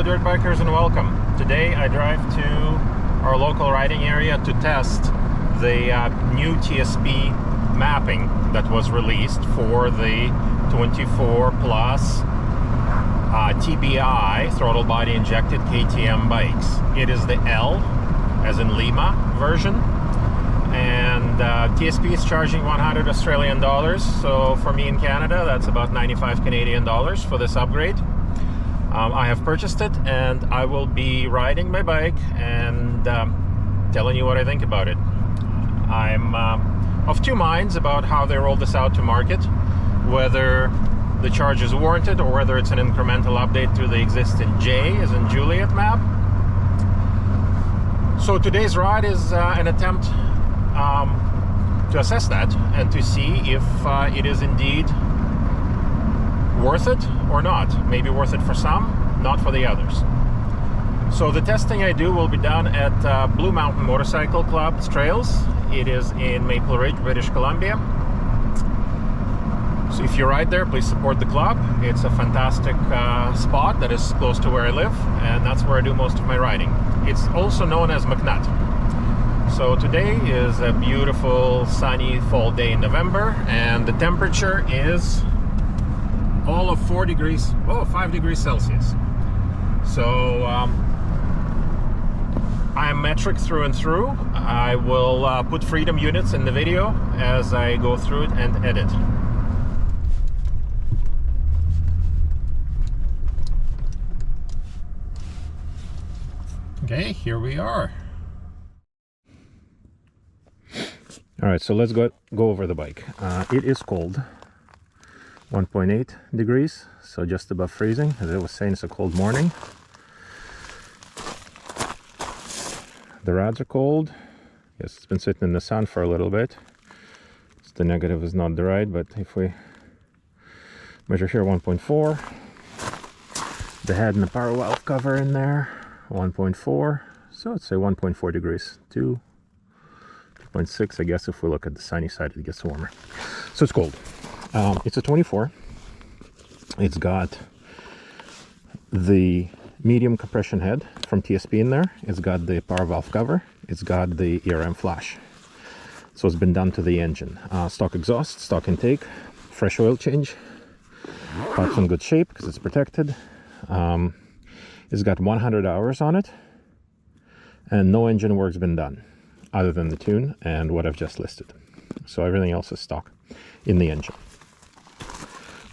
dirt bikers, and welcome. Today I drive to our local riding area to test the new TSP mapping that was released for the 24 plus TBI throttle body injected KTM bikes. It is the L as in Lima version, and TSP is charging 100 Australian dollars, so for me in Canada that's about 95 Canadian dollars for this upgrade. I have purchased it and I will be riding my bike and telling you what I think about it. I'm of two minds about how they roll this out to market, whether the charge is warranted or whether it's an incremental update to the existing J as in Juliet map. So today's ride is an attempt to assess that and to see if it is indeed worth it or not. Maybe worth it for some, not for the others. So the testing I do will be done at Blue Mountain Motorcycle Club's trails. It is in Maple Ridge, British Columbia. So if you ride there, please support the club. It's a fantastic spot that is close to where I live, and that's where I do most of my riding. It's also known as McNutt. So today is a beautiful sunny fall day in November, and the temperature is all of 5 degrees Celsius. So I am metric through and through. I will put freedom units in the video as I go through it and edit. Okay, here we are. All right, so let's go over the bike. It is cold. 1.8 degrees, so just above freezing. As I was saying, it's a cold morning. The rods are cold. Yes, it's been sitting in the sun for a little bit. The negative is not the right, but if we measure here, 1.4. The head and the power valve cover in there, 1.4. So let's say 1.4 degrees. 2.6, I guess. If we look at the sunny side, it gets warmer. So it's cold. It's a 24. It's got the medium compression head from TSP in there. It's got the power valve cover. It's got the ERM flash. So it's been done to the engine. Stock exhaust, stock intake, fresh oil change. Pipe's in good shape because it's protected. It's got 100 hours on it, and no engine work's been done other than the tune and what I've just listed. So everything else is stock in the engine.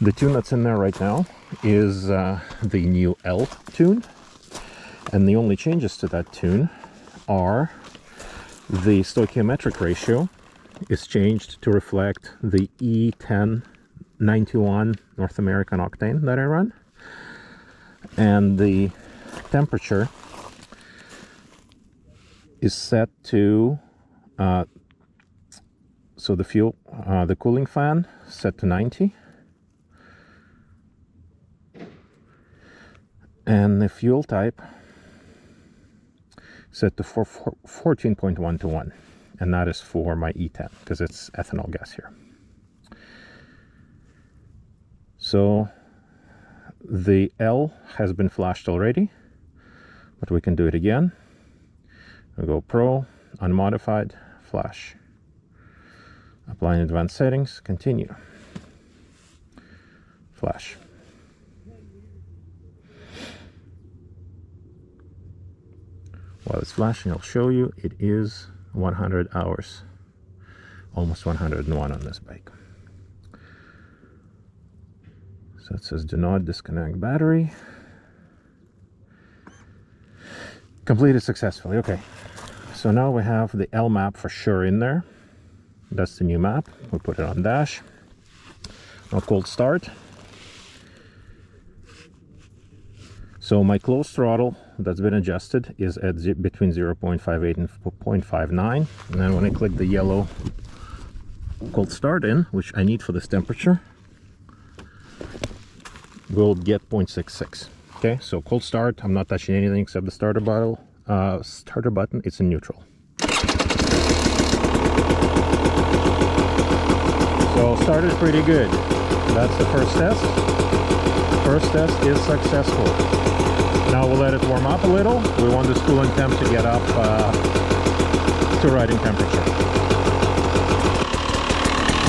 The tune that's in there right now is the new L tune, and the only changes to that tune are the stoichiometric ratio is changed to reflect the E1091 North American octane that I run, and the temperature is set to so the fuel, the cooling fan set to 90. And the fuel type set to 14.1 to 1, and that is for my E10 because it's ethanol gas here. So the L has been flashed already, but we can do it again. I'll go Pro, Unmodified, Flash. Apply in advanced settings, continue. Flash. While it's flashing, I'll show you it is 100 hours, almost 101 on this bike. So it says do not disconnect battery. Completed successfully. Okay, so now we have the L map for sure in there. That's the new map. We put it on dash. Now cold start. So my closed throttle that's been adjusted is at between 0.58 and 0.59, and then when I click the yellow cold start in, which I need for this temperature, we'll get 0.66. Okay, so cold start, I'm not touching anything except the starter button. It's in neutral. So started pretty good. That's the first test. First test is successful. Now we'll let it warm up a little. We want this coolant temp to get up to riding temperature.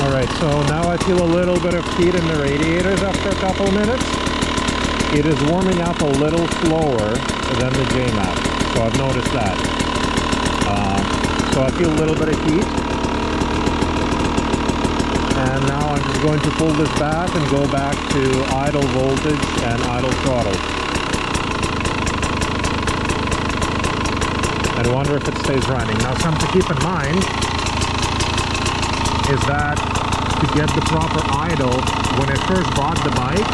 Alright, so now I feel a little bit of heat in the radiators after a couple minutes. It is warming up a little slower than the J-Map, so I've noticed that. So I feel a little bit of heat. And now I'm just going to pull this back and go back to idle voltage and idle throttle. And wonder if it stays running. Now something to keep in mind is that to get the proper idle, when I first bought the bike,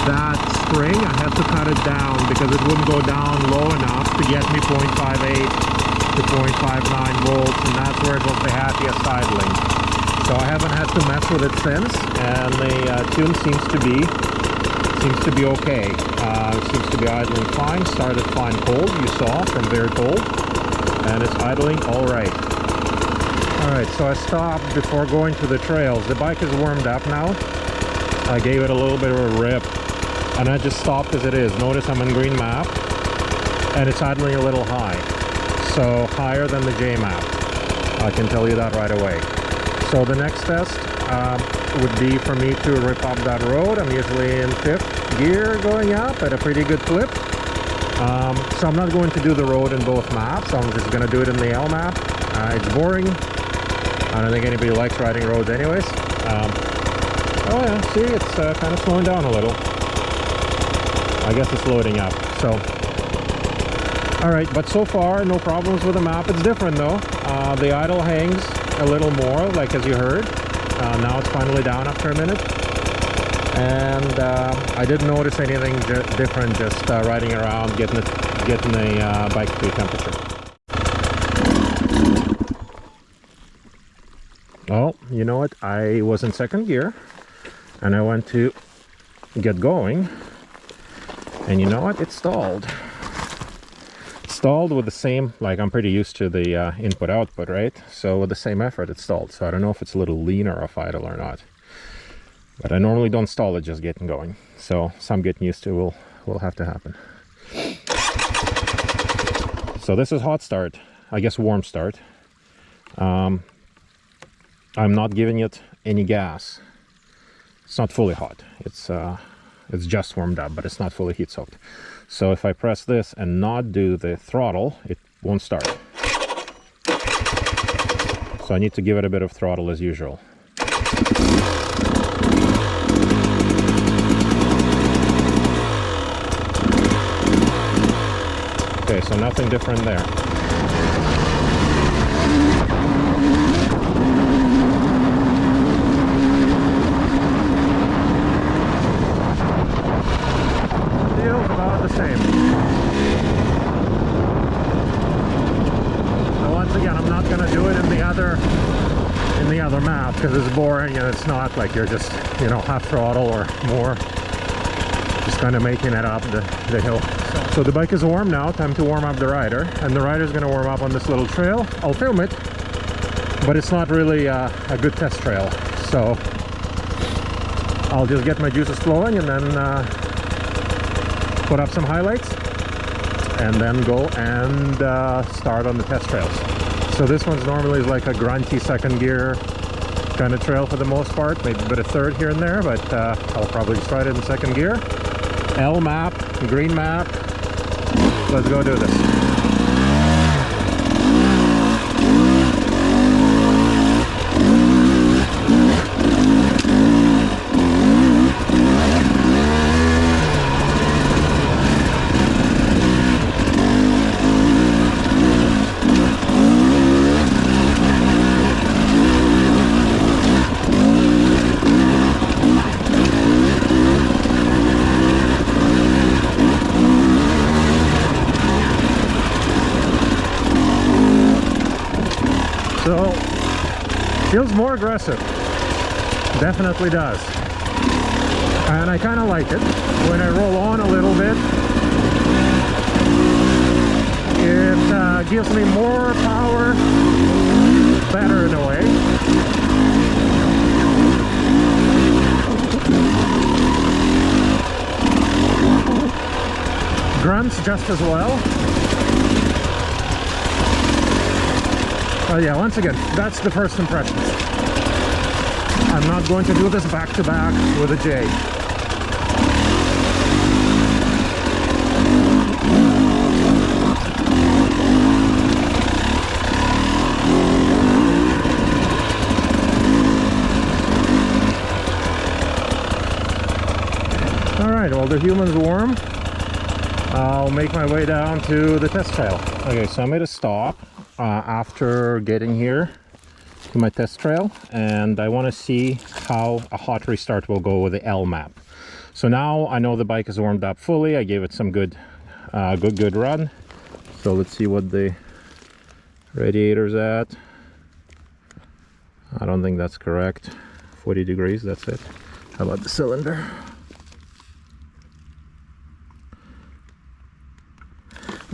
that spring I had to cut it down because it wouldn't go down low enough to get me 0.58 to 0.59 volts, and that's where it was the happiest idling. So I haven't had to mess with it since, and the tune seems to be okay. Seems to be idling fine. Started fine cold, you saw, from very cold, and it's idling all right. Alright, so I stopped before going to the trails. The bike is warmed up now. I gave it a little bit of a rip, and I just stopped as it is. Notice I'm in green map, and it's idling a little high. So higher than the J map. I can tell you that right away. So the next test would be for me to rip up that road. I'm usually in 5th gear going up at a pretty good clip. So I'm not going to do the road in both maps. I'm just going to do it in the L map. It's boring. I don't think anybody likes riding roads anyways. Oh yeah, see, it's kind of slowing down a little. I guess it's loading up. So, alright, but so far no problems with the map. It's different though. The idle hangs a little more, like as you heard. Now it's finally down after a minute. And I didn't notice anything different just riding around, getting the bike to temperature. Oh, you know what? I was in 2nd gear and I went to get going, and you know what? It stalled. Stalled with the same, like I'm pretty used to the input output, right? So with the same effort it stalled. So I don't know if it's a little leaner off idle or not. But I normally don't stall it just getting going. So some getting used to will have to happen. So this is hot start. I guess warm start. I'm not giving it any gas. It's not fully hot. It's just warmed up, but it's not fully heat soaked. So if I press this and not do the throttle, it won't start. So I need to give it a bit of throttle as usual. Okay, so nothing different there. Feels about the same. So once again, I'm not going to do it in the other map because it's boring and it's not like you're just, you know, half throttle or more. Just kind of making it up the hill. So the bike is warm now, time to warm up the rider, and the rider's going to warm up on this little trail. I'll film it, but it's not really a good test trail, so I'll just get my juices flowing and then put up some highlights and then go and start on the test trails. So this one's normally like a grunty 2nd gear kind of trail for the most part, maybe a bit of 3rd here and there, but I'll probably just ride it in 2nd gear. L map, green map. Let's go do this. So, feels more aggressive. Definitely does. And I kind of like it. When I roll on a little bit, it gives me more power, better in a way. grunts just as well. But yeah, once again, that's the first impressions. I'm not going to do this back to back with a J. Alright, while the human's warm, I'll make my way down to the test trail. Okay, so I made a stop after getting here to my test trail, and I want to see how a hot restart will go with the L map. So now I know the bike is warmed up fully. I gave it some good run. So let's see what the radiator's at. I don't think that's correct. 40 degrees, that's it. How about the cylinder?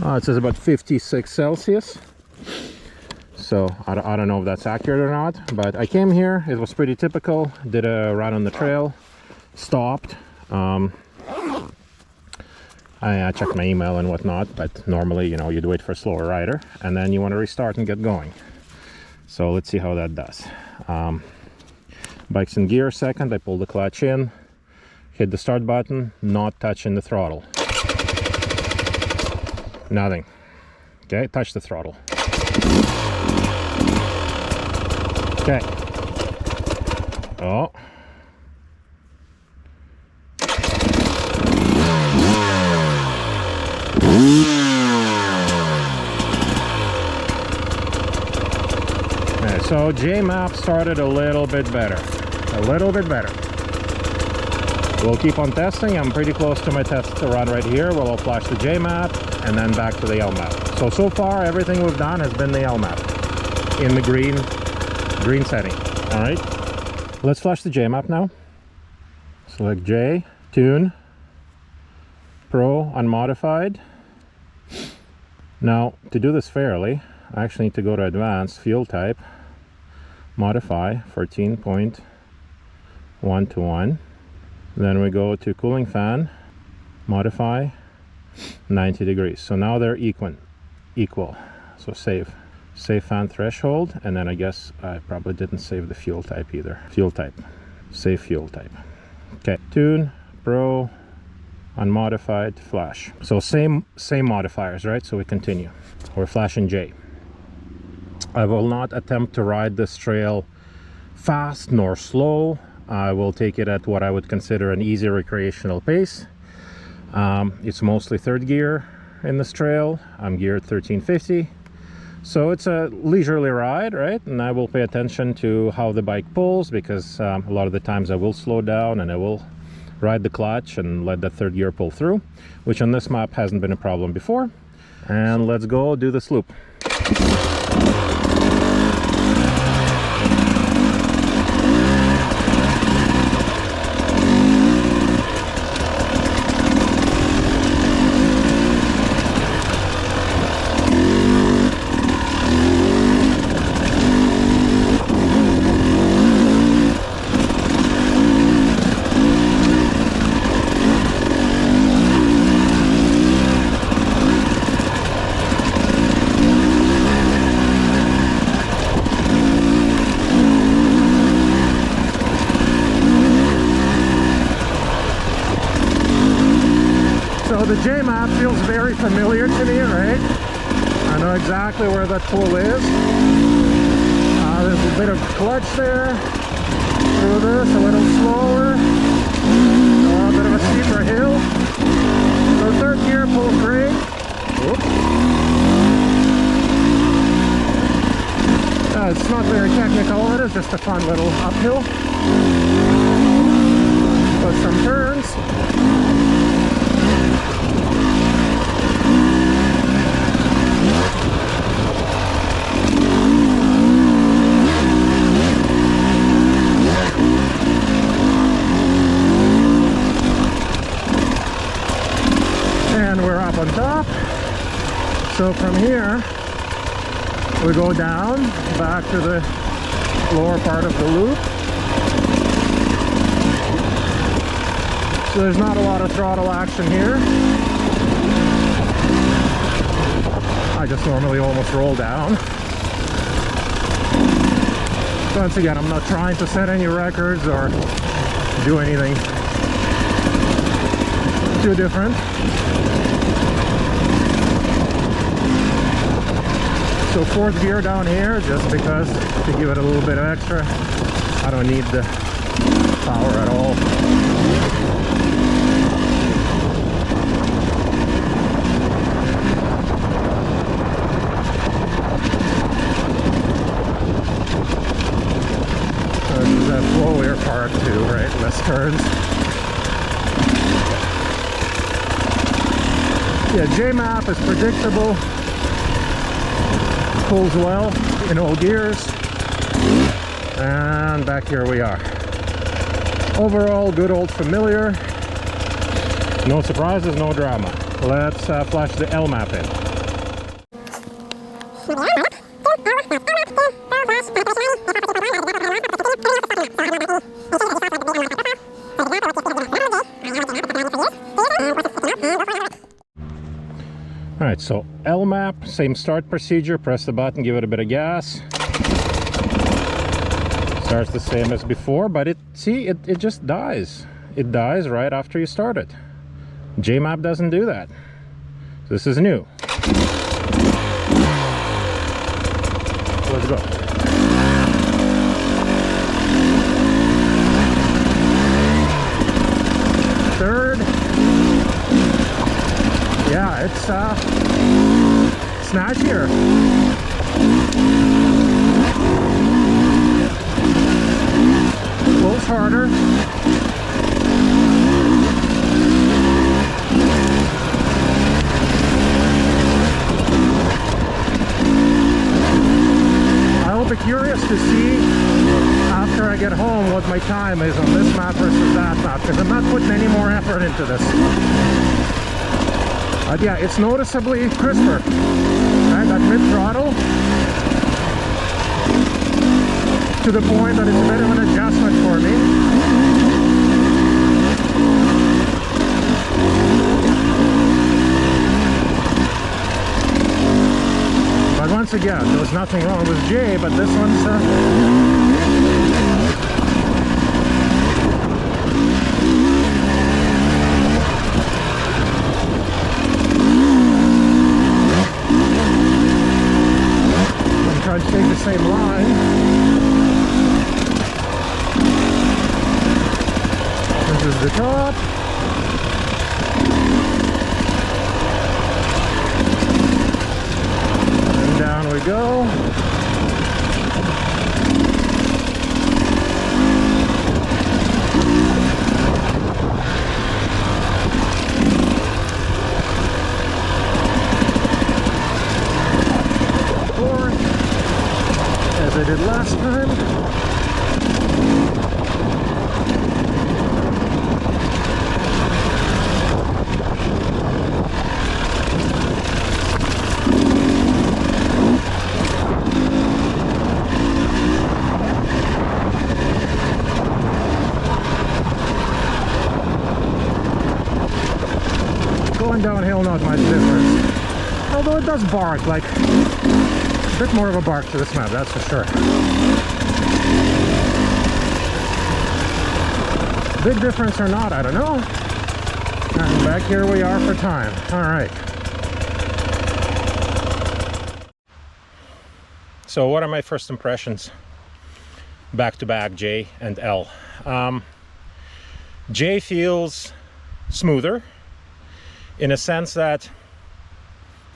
It says about 56 Celsius. So I don't know if that's accurate or not, but I came here, it was pretty typical, did a run on the trail, stopped. I checked my email and whatnot, but normally, you know, you'd wait for a slower rider and then you want to restart and get going. So let's see how that does. Bike's in gear second, I pull the clutch in, hit the start button, not touching the throttle. Nothing. Okay, touch the throttle. Okay. Oh. Okay, so J-map started a little bit better. A little bit better. We'll keep on testing. I'm pretty close to my test run right here. We'll flash the J-map and then back to the L map. So far everything we've done has been the L map in the green setting. All right, let's flash the J map now. Select J, tune, Pro, unmodified. Now to do this fairly, I actually need to go to advanced, fuel type, modify 14.1 to 1. Then we go to cooling fan, modify 90 degrees. So now they're equal. So save fan threshold, and then I guess I probably didn't save the fuel type either. Fuel type, save fuel type. Okay, tune, Pro, unmodified, flash. So same modifiers, right? So we continue. We're flashing J. I will not attempt to ride this trail fast nor slow. I will take it at what I would consider an easy recreational pace. It's mostly third gear in this trail. I'm geared 1350. So it's a leisurely ride, right? And I will pay attention to how the bike pulls, because a lot of the times I will slow down and I will ride the clutch and let that third gear pull through, which on this map hasn't been a problem before. And let's go do this loop. So the J-map feels very familiar to me, right? I know exactly where that pull is. There's a bit of clutch there. Through this, a little slower. A bit of a steeper hill. So third gear pulls great. It's not very technical, it is just a fun little uphill. With some turns. And we're up on top. So from here we go down back to the lower part of the loop. So there's not a lot of throttle action here. I just normally almost roll down. Once again, I'm not trying to set any records or do anything too different. So fourth gear down here, just because to give it a little bit of extra. I don't need the power at all. This is that flowier part too, right? Less turns. Yeah, J-Map is predictable. Pulls well in all gears. And back here we are. Overall, good old familiar. No surprises, no drama. Let's flash the L map in. Alright, so L map, same start procedure. Press the button, give it a bit of gas. Starts the same as before, but it just dies. It dies right after you start it. J-Map doesn't do that. This is new. Let's go. Third. Yeah, it's snatchier. Pulls harder. I'll be curious to see after I get home what my time is on this map versus that map, because I'm not putting any more effort into this. Yeah, it's noticeably crisper. Right, that mid-throttle to the point that it's a bit of an adjustment for me. But once again, there was nothing wrong with J, but this one's try to take the same line. This is the top. And down we go. As I did last time. Going downhill, not much difference. Although it does bark, like a bit more of a bark to this map, that's for sure. Big difference or not, I don't know. And back here we are for time. All right. So what are my first impressions? Back to back J and L. J feels smoother in a sense that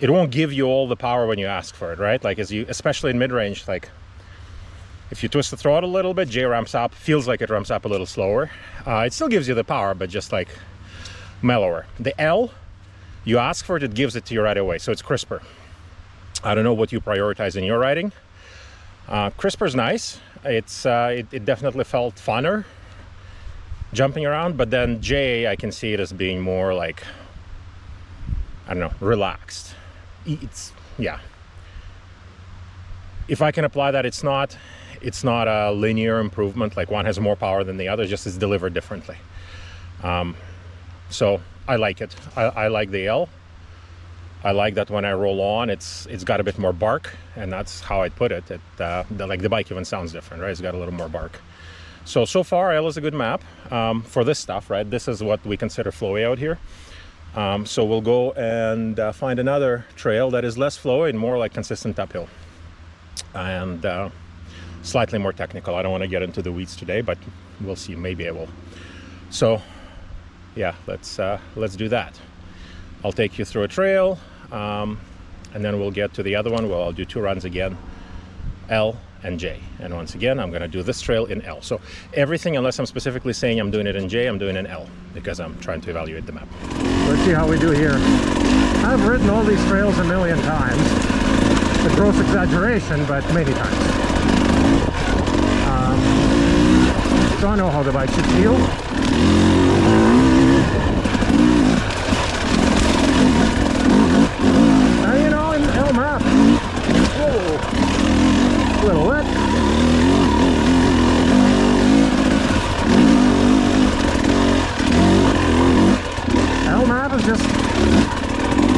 it won't give you all the power when you ask for it, right? Like especially in mid-range, like if you twist the throttle a little bit, J ramps up, feels like it ramps up a little slower. It still gives you the power, but just like mellower. The L, you ask for it, it gives it to you right away, so it's crisper. I don't know what you prioritize in your riding. Crisper's nice. It definitely felt funner jumping around, but then J, I can see it as being more like, I don't know, relaxed. Yeah. If I can apply that, it's not a linear improvement, like one has more power than the other, just it's delivered differently. So I like it. I like the L. I like that when I roll on, it's got a bit more bark, and that's how I'd put it. Like the bike even sounds different, right? It's got a little more bark. So far, L is a good map for this stuff, right? This is what we consider flowy out here. So we'll go and find another trail that is less flowy and more like consistent uphill, and slightly more technical. I don't want to get into the weeds today, but we'll see. Maybe I will. So yeah, let's do that. I'll take you through a trail, and then we'll get to the other one. Well, I'll do 2 runs again, L and J. And once again, I'm going to do this trail in L. So everything, unless I'm specifically saying I'm doing it in J, I'm doing it in L, because I'm trying to evaluate the map. Let's see how we do here. I've ridden all these trails a million times. It's a gross exaggeration, but many times. So I know how the bike should feel. You know, in L map, whoa, a little wet. L map is just a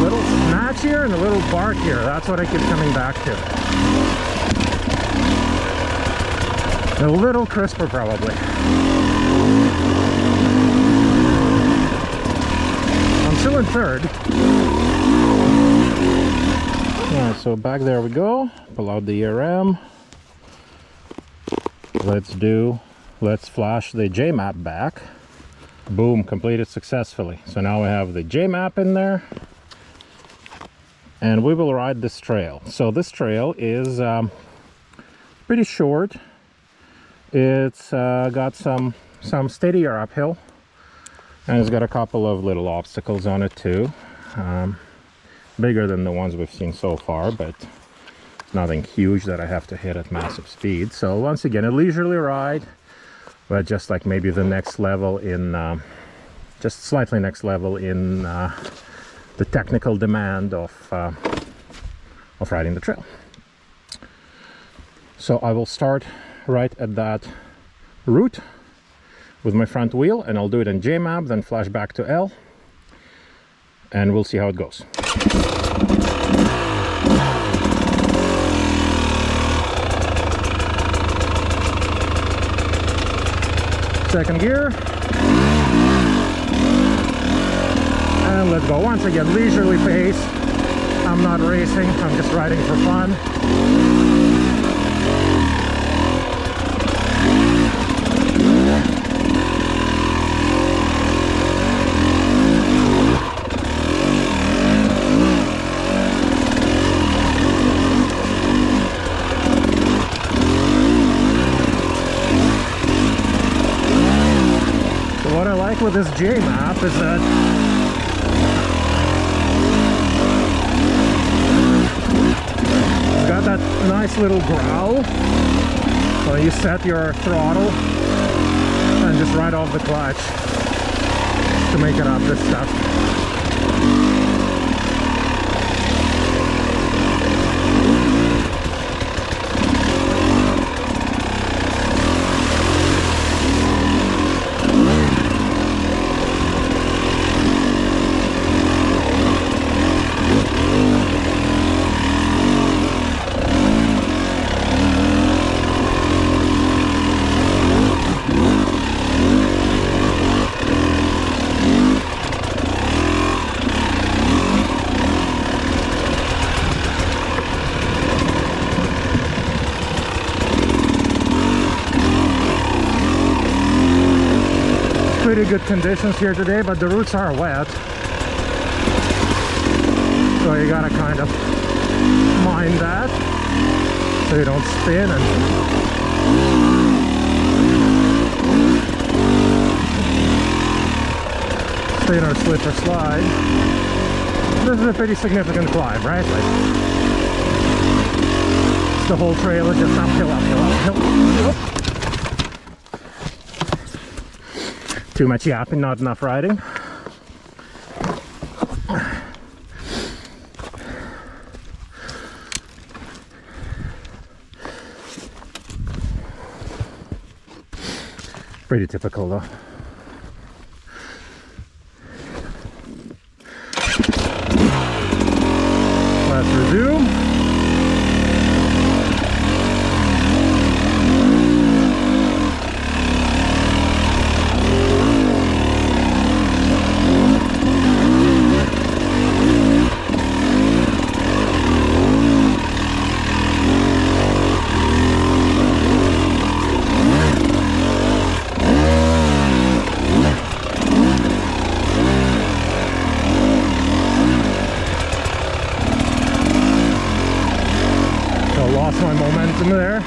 little snatchier and a little barkier. That's what I keep coming back to. A little crisper, probably. I'm still in third. Alright, so back there we go. Pull out the ERM. Let's flash the J map back. Boom, completed successfully. So now we have the J map in there, and we will ride this trail. So this trail is pretty short. It's got some steadier uphill, and it's got a couple of little obstacles on it too. Bigger than the ones we've seen so far, but nothing huge that I have to hit at massive speed. So once again, a leisurely ride, but just like maybe the next level in, just slightly next level in the technical demand of riding the trail. So I will start right at that route with my front wheel, and I'll do it in J map, then flash back to L, and we'll see how it goes. Second gear, and let's go. Once again, leisurely pace. I'm not racing, I'm just riding for fun. What I like with this J map is that it's got that nice little growl. So you set your throttle and just right off the clutch to make it up this stuff. Pretty good conditions here today, but the routes are wet, so you gotta kind of mind that so you don't spin and spin or slip or slide. This is a pretty significant climb, right? Like, the whole trail is just uphill, uphill, uphill. Too much yapping, not enough riding. Pretty typical though. momentum there.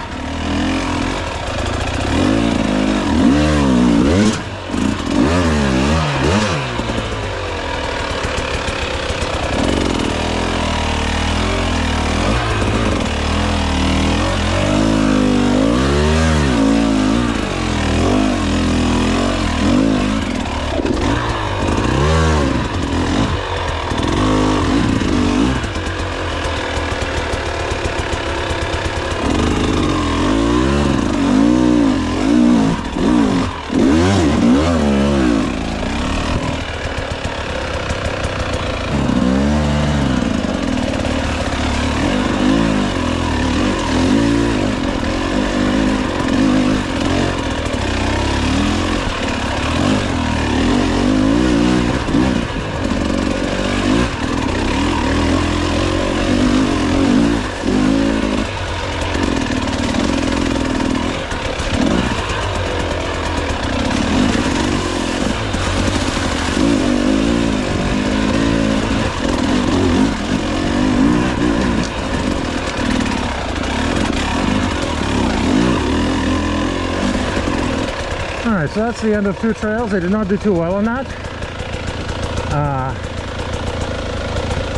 Alright, so that's the end of 2 trails. I did not do too well on that.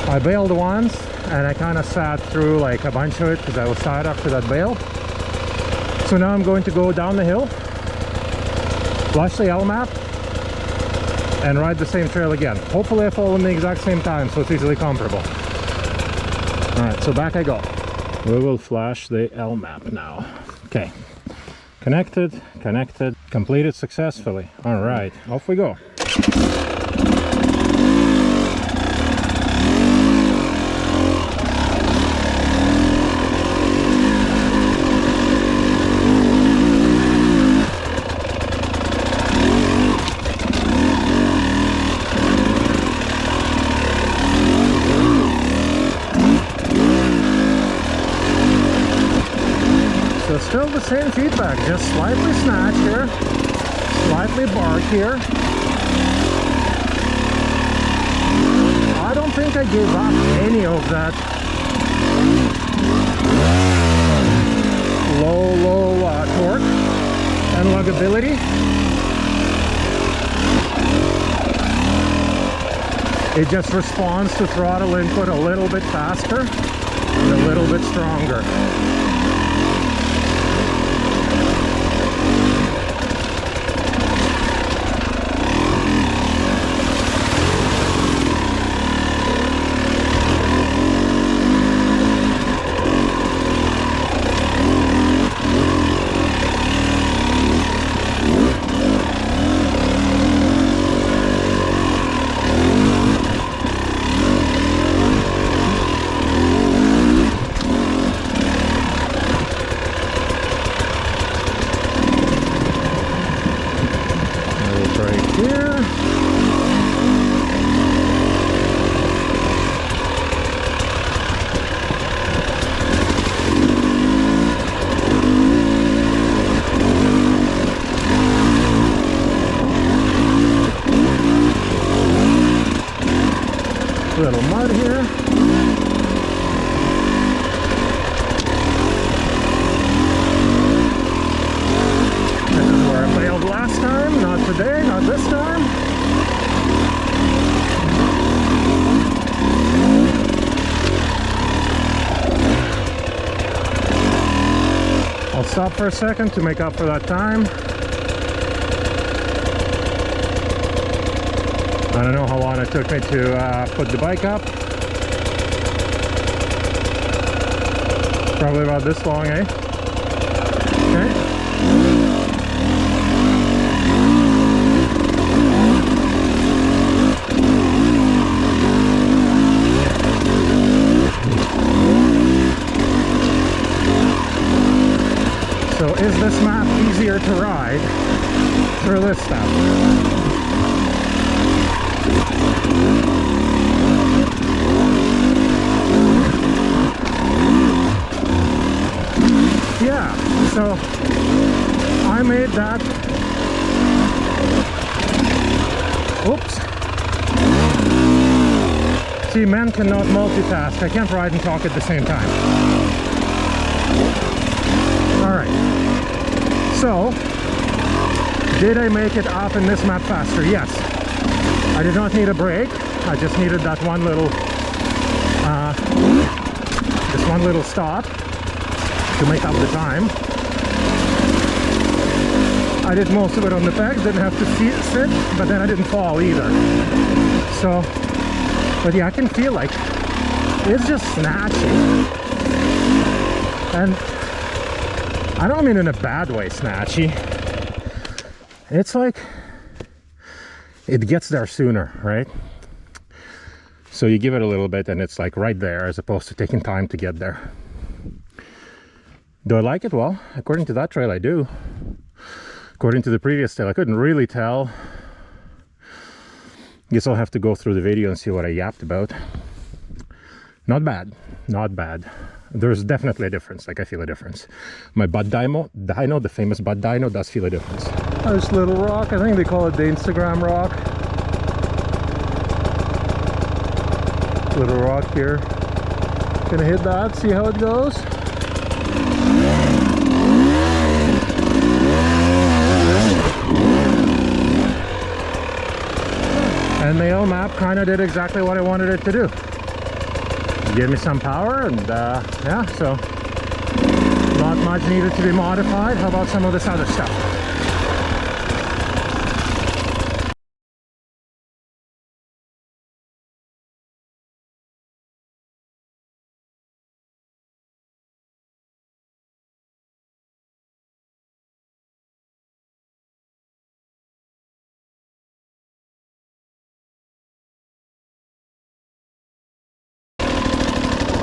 I bailed once and I kind of sat through like a bunch of it because I was tired after that bail. So now I'm going to go down the hill, flush the L map, and ride the same trail again. Hopefully I fall in the exact same time so it's easily comparable. Alright, so back I go. We will flash the L map now. Okay. Connected, completed successfully. All right, off we go. So still the same feedback, just slightly snatch here, slightly bark here. I don't think I gave up any of that low torque and luggability. It just responds to throttle input a little bit faster and a little bit stronger. Little mud here. This is where I failed last time. Not today, not this time. I'll stop for a second to make up for that time. I don't know how long it took me to put the bike up. Probably about this long, eh? Okay. So is this map easier to ride through this stuff? Yeah, so I made that. Oops. See, men cannot multitask. I can't ride and talk at the same time. All right, so did I make it up in this map faster? Yes. I did not need a brake. I just needed that one little just one little stop to make up the time. I did most of it on the pegs, didn't have to sit, but then I didn't fall either. So, but yeah, I can feel like it's just snatchy. And I don't mean in a bad way snatchy. It's like it gets there sooner, right? So you give it a little bit and it's like right there, as opposed to taking time to get there. Do I like it? Well, according to that trail, I do. According to the previous trail, I couldn't really tell. Guess I'll have to go through the video and see what I yapped about. Not bad, not bad. There's definitely a difference. Like, I feel a difference. My Bud Dyno, the famous Bud Dyno, does feel a difference. This little rock, I think they call it the Instagram rock. Little rock here. Gonna hit that, see how it goes. And the L map kind of did exactly what I wanted it to do. Give me some power, and yeah, so not much needed to be modified. How about some of this other stuff?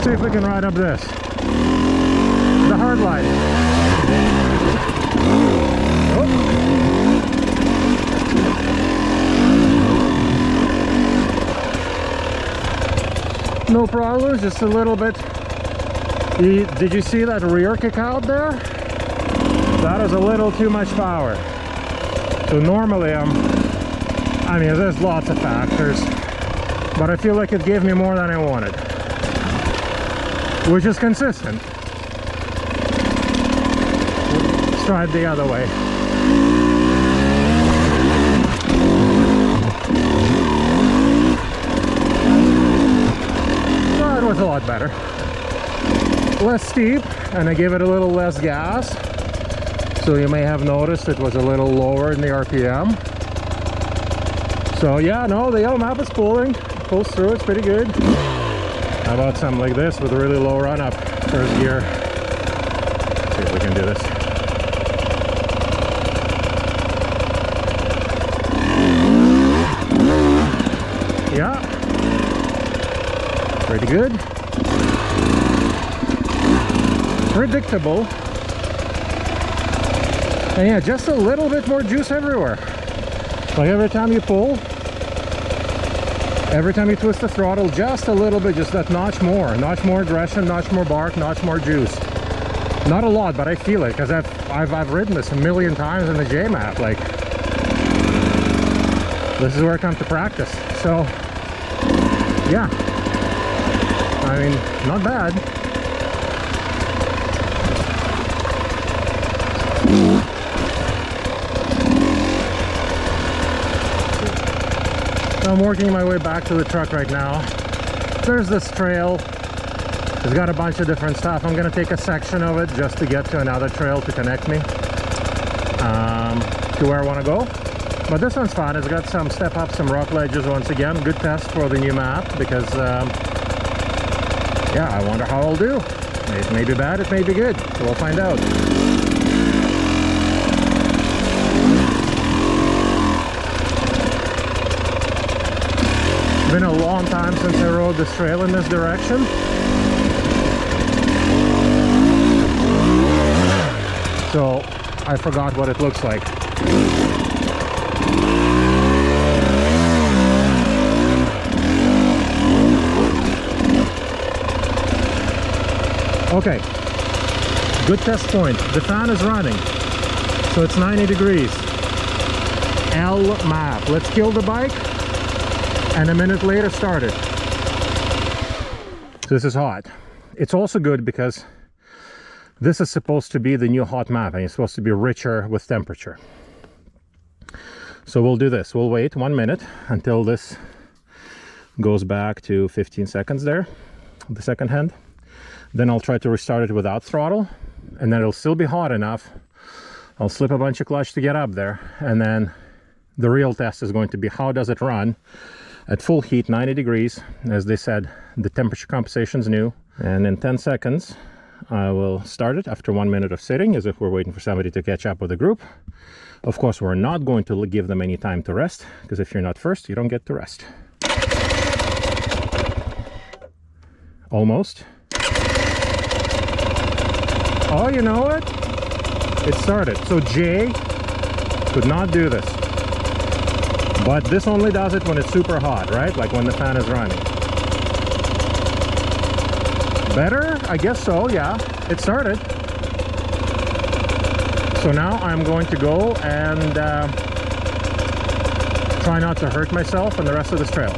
See if we can ride up this. The hard line. Oh. No problems, just a little bit. Did you see that rear kick out there? That is a little too much power. So normally I mean, there's lots of factors, but I feel like it gave me more than I wanted. Which is consistent. Let's try it the other way. Well, it was a lot better. Less steep, and I gave it a little less gas. So you may have noticed it was a little lower in the RPM. So yeah, no, the L map is pulling. It pulls through, it's pretty good. How about something like this with a really low run up first gear? Let's see if we can do this. Yeah, pretty good. Predictable. And yeah, just a little bit more juice everywhere. Like every time you pull, every time you twist the throttle, just a little bit, just that notch more aggression, notch more bark, notch more juice. Not a lot, but I feel it because I've ridden this a million times in the J map. Like, this is where I come to practice. So yeah, I mean, not bad. I'm working my way back to the truck right now. There's this trail. It's got a bunch of different stuff. I'm gonna take a section of it just to get to another trail to connect me to where I want to go. But this one's fun. It's got some step up, some rock ledges once again. Good test for the new map because yeah, I wonder how I'll do. It may be bad, it may be good. We'll find out. Been a long time since I rode this trail in this direction. So I forgot what it looks like. Okay, good test point. The fan is running, so it's 90 degrees. L map. Let's kill the bike. And a minute later start it. So this is hot. It's also good because This is supposed to be the new hot map, and it's supposed to be richer with temperature. So we'll do this. We'll wait 1 minute until this goes back to 15 seconds there, the second hand. Then I'll try to restart it without throttle, and then it'll still be hot enough. I'll slip a bunch of clutch to get up there, and then the real test is going to be how does it run at full heat, 90 degrees. As they said, the temperature compensation's new. And in 10 seconds, I will start it after 1 minute of sitting, as if we're waiting for somebody to catch up with the group. Of course, we're not going to give them any time to rest, because if you're not first, you don't get to rest. Almost. Oh, you know what? It started. So J could not do this. But this only does it when it's super hot, right? Like when the fan is running. Better? I guess so, yeah. It started. So now I'm going to go and try not to hurt myself on the rest of this trail.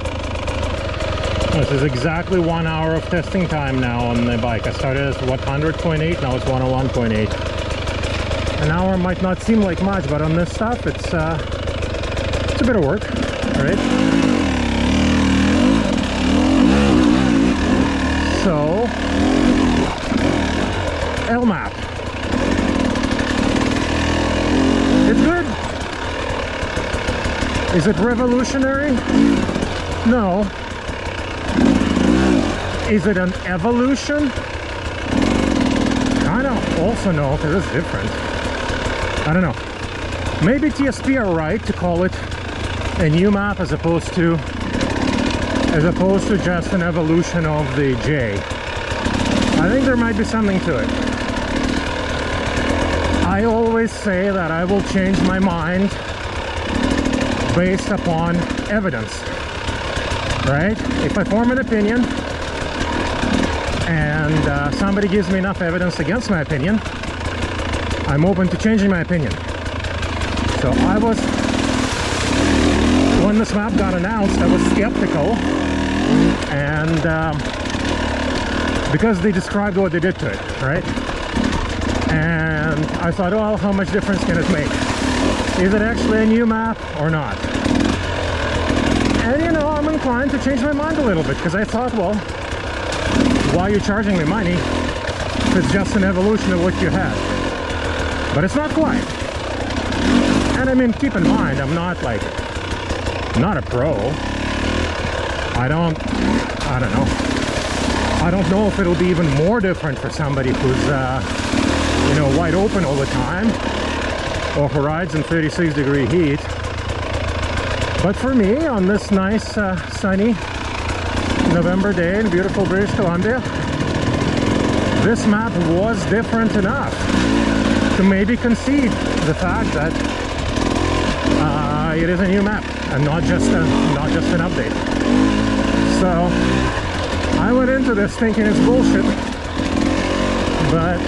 This is exactly 1 hour of testing time now on the bike. I started at 100.8, now it's 101.8. An hour might not seem like much, but on this stuff it's a bit of work, right? So, LMAP. It's good. Is it revolutionary? No. Is it an evolution? Kind of also no, because it's different. I don't know. Maybe TSP are right to call it a new map as opposed to just an evolution of the J. I think there might be something to it. I always say that I will change my mind based upon evidence, right? If I form an opinion and somebody gives me enough evidence against my opinion, I'm open to changing my opinion. So when this map got announced, I was skeptical, and because they described what they did to it, right? And I thought, well, how much difference can it make? Is it actually a new map or not? And you know, I'm inclined to change my mind a little bit, because I thought, well, why are you charging me money if it's just an evolution of what you had? But it's not quite. And I mean, keep in mind, I'm not a pro. I don't know. I don't know if it'll be even more different for somebody who's, you know, wide open all the time, or who rides in 36-degree heat. But for me, on this nice, sunny November day in beautiful British Columbia, this map was different enough to maybe concede the fact that it is a new map and not just an update. So I went into this thinking it's bullshit, but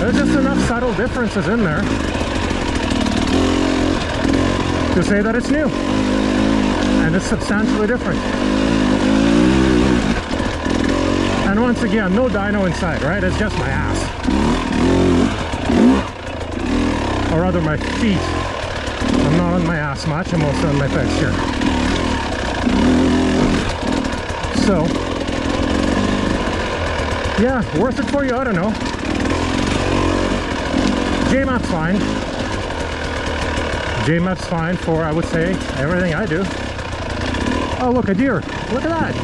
there's just enough subtle differences in there to say that it's new and it's substantially different. And once again, no dyno inside, right? It's just my ass, or rather my feet. I'm not on my ass much, I'm also on my pecs here. So, yeah, worth it for you? I don't know. J-Map's fine. J-Map's fine for, I would say, everything I do. Oh, look, a deer. Look at that.